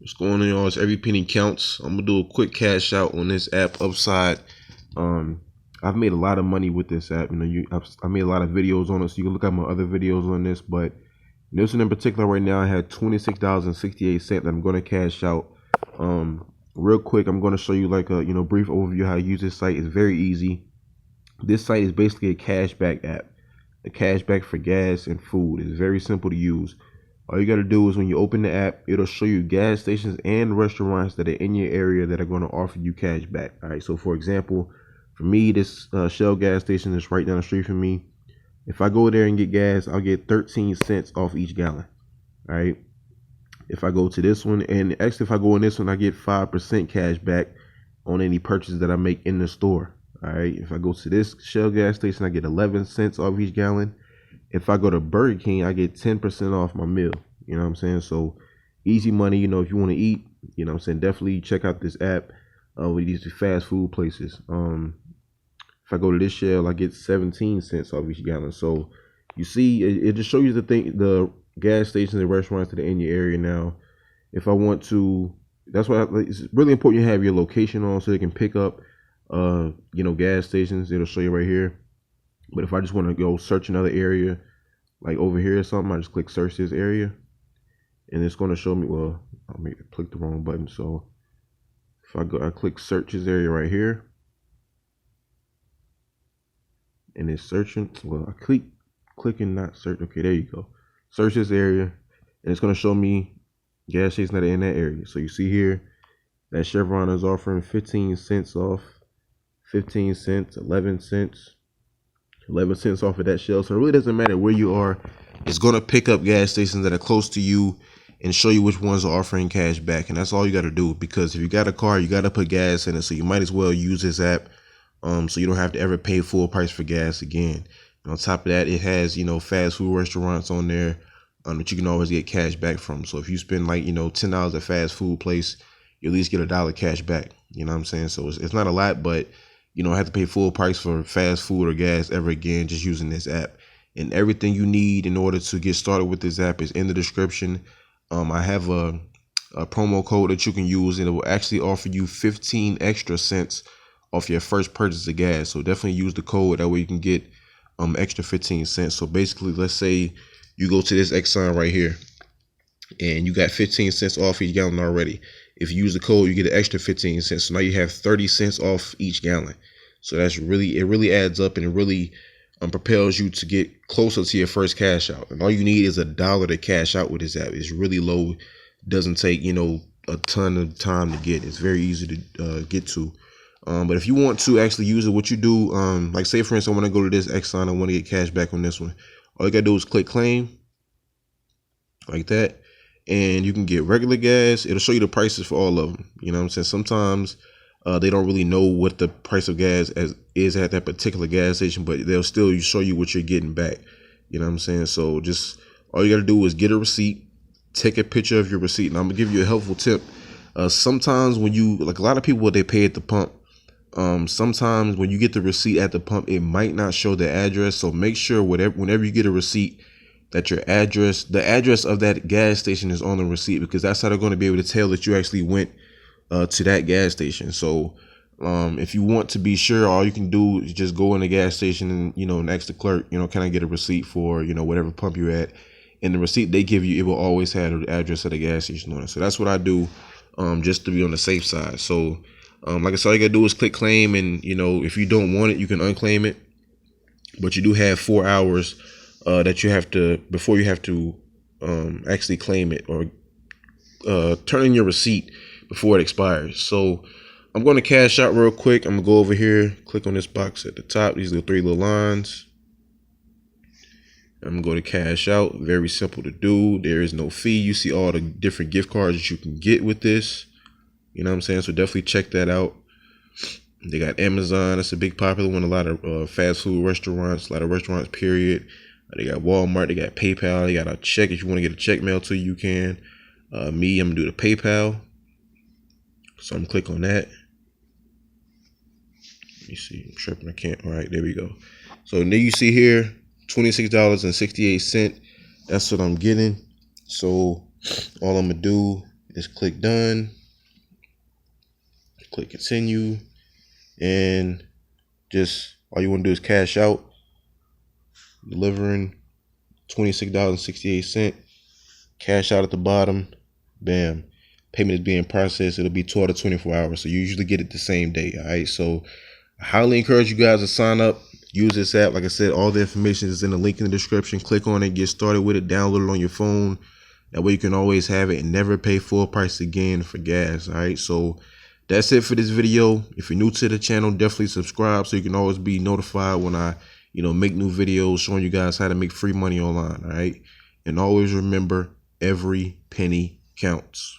What's going on, y'all? It's every penny counts. I'm gonna do a quick cash out on this app, Upside. I've made a lot of money with this app. I made a lot of videos on it, so you can look at my other videos on this. But this one in particular, right now, I had $26.68 that I'm gonna cash out. Real quick, I'm gonna show you like a brief overview of how to use this site. It's very easy. This site is basically a cashback app, a cashback for gas and food. It's very simple to use. All you got to do is when you open the app, it'll show you gas stations and restaurants that are in your area that are going to offer you cash back. All right. So, for example, for me, this Shell gas station is right down the street from me. If I go there and get gas, I'll get 13 cents off each gallon. All right. If I go to this one, and actually, if I go in this one, I get 5% cash back on any purchases that I make in the store. All right. If I go to this Shell gas station, I get 11 cents off each gallon. If I go to Burger King, I get 10% off my meal. You know what I'm saying? So easy money, if you want to eat, you know what I'm saying? Definitely check out this app with these fast food places. If I go to this Shell, I get 17 cents off each gallon. So you see, it just shows you the gas stations and restaurants that are in your area now. If I want to, that's why it's really important you have your location on so you can pick up, gas stations. It'll show you right here. But if I just want to go search another area, like over here or something, I just click search this area. And it's going to show me, well, I may have clicked the wrong button. So if I click search this area right here. And it's searching. Well, I click and not search. Okay, there you go. Search this area. And it's going to show me gas stations that are in that area. So you see here that Chevron is offering 15 cents off, 15 cents, 11 cents. 11 cents off of that Shell. So it really doesn't matter where you are. It's going to pick up gas stations that are close to you and show you which ones are offering cash back. And that's all you got to do, because if you got a car, you got to put gas in it. So you might as well use this app so you don't have to ever pay full price for gas again. And on top of that, it has, fast food restaurants on there that you can always get cash back from. So if you spend like, $10 at fast food place, you at least get $1 cash back. You know what I'm saying? So it's not a lot, but you don't have to pay full price for fast food or gas ever again just using this app. And everything you need in order to get started with this app is in the description. I have a promo code that you can use, and it will actually offer you 15 extra cents off your first purchase of gas. So definitely use the code. That way you can get extra 15 cents. So basically, let's say you go to this Exxon right here and you got 15 cents off each gallon already. If you use the code, you get an extra 15 cents. So now you have 30 cents off each gallon. So it really adds up, and it really propels you to get closer to your first cash out. And all you need is $1 to cash out with this app. It's really low. Doesn't take, a ton of time to get. It's very easy to get to. But if you want to actually use it, what you do, like say for instance, I want to go to this Exxon, I want to get cash back on this one. All you gotta do is click claim like that. And you can get regular gas. It'll show you the prices for all of them. You know what I'm saying? Sometimes they don't really know what the price of gas is at that particular gas station, but they'll still show you what you're getting back. You know what I'm saying? So just all you got to do is get a receipt, take a picture of your receipt. And I'm going to give you a helpful tip. Sometimes when like a lot of people, they pay at the pump. Sometimes when you get the receipt at the pump, it might not show the address. So make sure whenever you get a receipt, that the address of that gas station is on the receipt, because that's how they're going to be able to tell that you actually went to that gas station. So if you want to be sure, all you can do is just go in the gas station and ask the clerk, can I get a receipt for whatever pump you're at? And the receipt they give you, it will always have the address of the gas station on it. So that's what I do, just to be on the safe side. So like I said, all you gotta do is click claim, and if you don't want it, you can unclaim it, but you do have 4 hours that you have to, before you have to actually claim it or turn in your receipt before it expires. So I'm going to cash out real quick. I'm gonna go over here, click on this box at the top, these little 3 little lines. I'm going to cash out. Very simple to do. There is no fee. You see all the different gift cards that you can get with this. You know what I'm saying? So definitely check that out. They got Amazon. That's a big popular one. A lot of fast food restaurants, a lot of restaurants, period. They got Walmart. They got PayPal. They got a check. If you want to get a check mail to you, can. I'm going to do the PayPal. So I'm going to click on that. Let me see. I'm tripping. I can't. All right, there we go. So then you see here, $26.68. That's what I'm getting. So all I'm going to do Just click done, click continue, and just all you want to do is cash out. Delivering $26.68. Cash out at the bottom. Bam. Payment is being processed. It'll be 12 to 24 hours. So you usually get it the same day. All right. So I highly encourage you guys to sign up. Use this app. Like I said, all the information is in the link in the description. Click on it. Get started with it. Download it on your phone. That way you can always have it and never pay full price again for gas. All right. So that's it for this video. If you're new to the channel, definitely subscribe so you can always be notified when I, make new videos showing you guys how to make free money online. All right. And always remember, every penny counts.